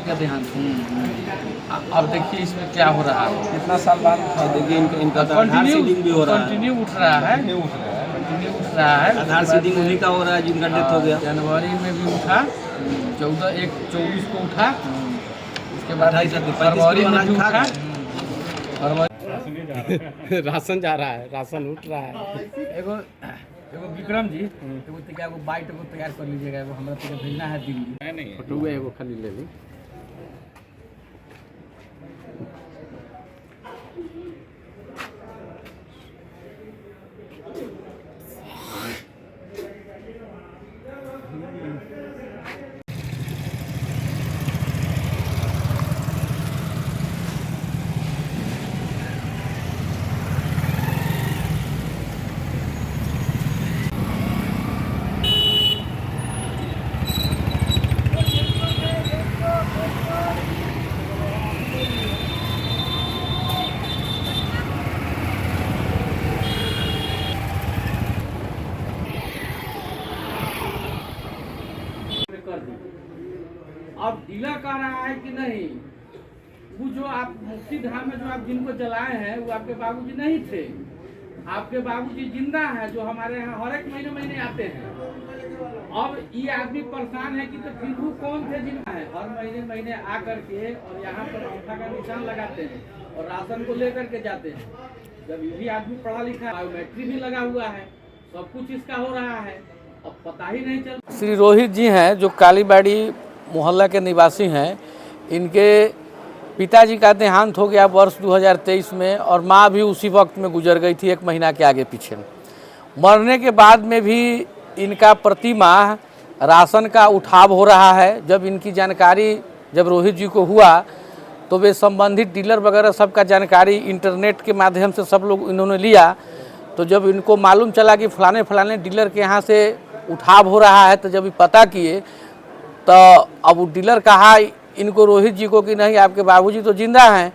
का देहांत अब देखिए इसमें क्या हो रहा है, कितना साल बाद देखिए इनका तो आधार सीडिंग भी हो रहा है। कंटिन्यू उठ रहा है, कंटिन्यू उठ रहा है। आधार सीडिंग उन्हीं का हो रहा है जिनका डेथ हो गया। जनवरी में भी उठा, 14/1/24 को उठा, उसके बाद फरवरी में भी उठा, राशन जा रहा है, राशन उठ रहा है। एगो विक्रम जी एगो एगो बाइट एगो तैयार कर लीजिएगा, एगो हमरा तक भेजना है दिल्ली। नहीं फोटो एगो खाली ले ली। अब डीलर कह रहा है कि नहीं, वो जो आप मुक्ति धाम में जो आप जिनको जलाए हैं वो आपके बाबूजी नहीं थे, आपके बाबूजी जिंदा है जो हमारे यहाँ हर एक महीने महीने आते हैं। अब ये आदमी परेशान है कि तो फिर वो कौन थे जिनका है हर महीने महीने आ करके और यहाँ पर अंगूठा का निशान लगाते हैं और राशन को लेकर के जाते हैं। जब ये भी आदमी पढ़ा लिखा, बायोमेट्रिक भी लगा हुआ है, सब कुछ इसका हो रहा है, अब पता ही नहीं चल। श्री रोहित जी हैं जो कालीबाड़ी मोहल्ला के निवासी हैं, इनके पिताजी का देहांत हो गया वर्ष 2023 में और माँ भी उसी वक्त में गुजर गई थी, 1 महीना के आगे पीछे। मरने के बाद में भी इनका प्रति माह राशन का उठाव हो रहा है। जब इनकी जानकारी जब रोहित जी को हुआ तो वे संबंधित डीलर वगैरह सबका जानकारी इंटरनेट के माध्यम से सब लोग इन्होंने लिया। तो जब इनको मालूम चला कि फलाने फलाने डीलर के यहाँ से उठाव हो रहा है, तो जब पता किए तो अब वो डीलर कहा इनको रोहित जी को कि नहीं आपके बाबूजी तो जिंदा हैं।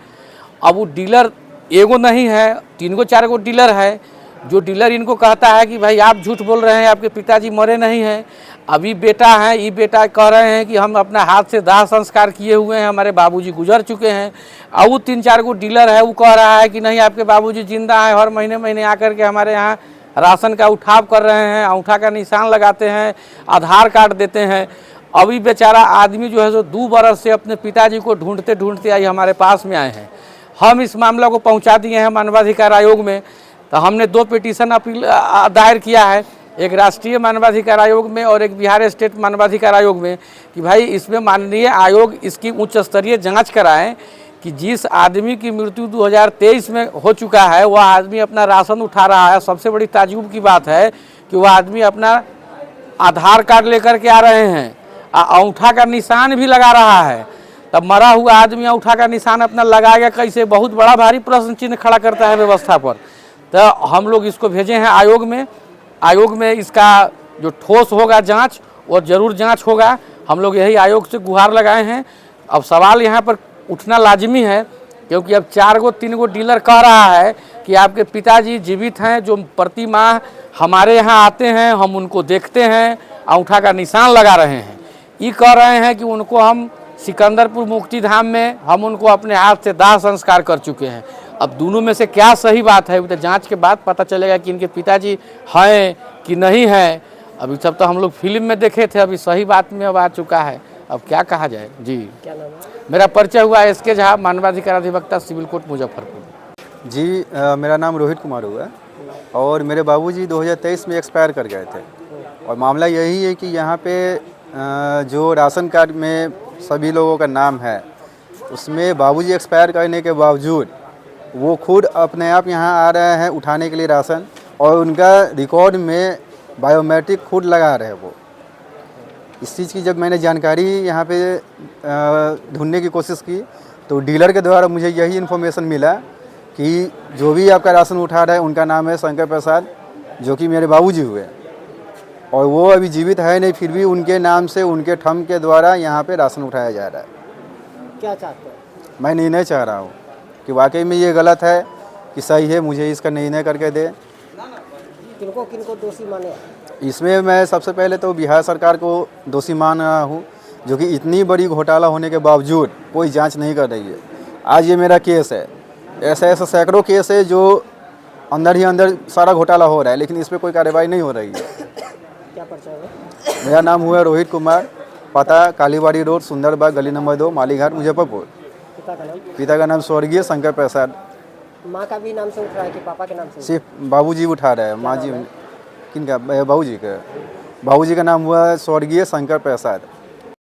अब वो डीलर एगो नहीं है, 3-4 गो डीलर है। जो डीलर इनको कहता है कि भाई आप झूठ बोल रहे हैं, आपके पिताजी मरे नहीं हैं, अभी बेटा है, ये बेटा कह रहे हैं कि हम अपना हाथ से दाह संस्कार किए हुए हैं, हमारे बाबूजी गुजर चुके हैं। अब वो 3-4 गो डीलर है, वो कह रहा है कि नहीं आपके बाबूजी जिंदा हैं, हर महीने महीने आकर के हमारे यहाँ राशन का उठाव कर रहे हैं, अंगूठा का निशान लगाते हैं, आधार कार्ड देते हैं। अभी बेचारा आदमी जो है सो 2 बरस से अपने पिताजी को ढूंढते ढूंढते आई हमारे पास में आए हैं। हम इस मामला को पहुंचा दिए हैं मानवाधिकार आयोग में। तो हमने 2 पिटीशन अपील दायर किया है, एक राष्ट्रीय मानवाधिकार आयोग में और एक बिहार स्टेट मानवाधिकार आयोग में, कि भाई इसमें माननीय आयोग इसकी उच्च स्तरीय जांच कराएं कि जिस आदमी की मृत्यु 2023 में हो चुका है वह आदमी अपना राशन उठा रहा है। सबसे बड़ी ताज्जुब की बात है कि वह आदमी अपना आधार कार्ड लेकर के आ रहे हैं, अंगूठा का निशान भी लगा रहा है। तब मरा हुआ आदमी अंगूठा का निशान अपना लगाएगा कैसे? बहुत बड़ा भारी प्रश्न चिन्ह खड़ा करता है व्यवस्था पर। तो हम लोग इसको भेजे हैं आयोग में। आयोग में इसका जो ठोस होगा जांच, वो जरूर जांच होगा। हम लोग यही आयोग से गुहार लगाए हैं। अब सवाल यहाँ पर उठना लाजमी है, क्योंकि अब 4-3 गो डीलर कह रहा है कि आपके पिताजी जीवित हैं, जो प्रति माह हमारे यहाँ आते हैं, हम उनको देखते हैं, अंगूठा का निशान लगा रहे हैं। ये कह रहे हैं कि उनको हम सिकंदरपुर मुक्ति धाम में हम उनको अपने हाथ से दाह संस्कार कर चुके हैं। अब दोनों में से क्या सही बात है, तो जांच के बाद पता चलेगा कि इनके पिताजी हैं कि नहीं हैं। अभी सब तो हम लोग फिल्म में देखे थे, अभी सही बात में अब आ चुका है। अब क्या कहा जाए जी। क्या नाम है? मेरा परिचय हुआ SK झा, मानवाधिकार अधिवक्ता, सिविल कोर्ट मुजफ्फरपुर। जी मेरा नाम रोहित कुमार हुआ और मेरे बाबूजी 2023 में एक्सपायर कर गए थे। और मामला यही है कि यहाँ पे जो राशन कार्ड में सभी लोगों का नाम है, उसमें बाबूजी एक्सपायर करने के बावजूद वो खुद अपने आप यहाँ आ रहे हैं उठाने के लिए राशन, और उनका रिकॉर्ड में बायोमेट्रिक खुद लगा रहे हैं वो। इस चीज़ की जब मैंने जानकारी यहाँ पे ढूंढने की कोशिश की तो डीलर के द्वारा मुझे यही इन्फॉर्मेशन मिला कि जो भी आपका राशन उठा रहा है उनका नाम है शंकर प्रसाद, जो कि मेरे बाबूजी हुए, और वो अभी जीवित है नहीं, फिर भी उनके नाम से उनके थंब के द्वारा यहाँ पे राशन उठाया जा रहा है। क्या चाहते हैं? मैं निर्णय चाह रहा हूँ कि वाकई में ये गलत है कि सही है, मुझे इसका निर्णय करके दे। किनको दोषी माने? इसमें मैं सबसे पहले तो बिहार सरकार को दोषी मान रहा हूँ जो कि इतनी बड़ी घोटाला होने के बावजूद कोई जांच नहीं कर रही है। आज ये मेरा केस है, ऐसे ऐसे सैकड़ों केस है जो अंदर ही अंदर सारा घोटाला हो रहा है, लेकिन इस पर कोई कार्रवाई नहीं हो रही है। क्या पर्चा है? मेरा नाम हुआ रोहित कुमार, पता कालीबाड़ी रोड, सुंदरबाग, गली नंबर 2, मालीघाट, मुजफ्फरपुर। पिता का नाम? पिता का नाम स्वर्गीय शंकर प्रसाद। माँ का भी नाम से उठ रहा है कि पापा के नाम से? सिर्फ बाबूजी उठा रहे हैं, माँ जी किनका? बाबूजी का। बाबूजी का नाम हुआ स्वर्गीय शंकर प्रसाद।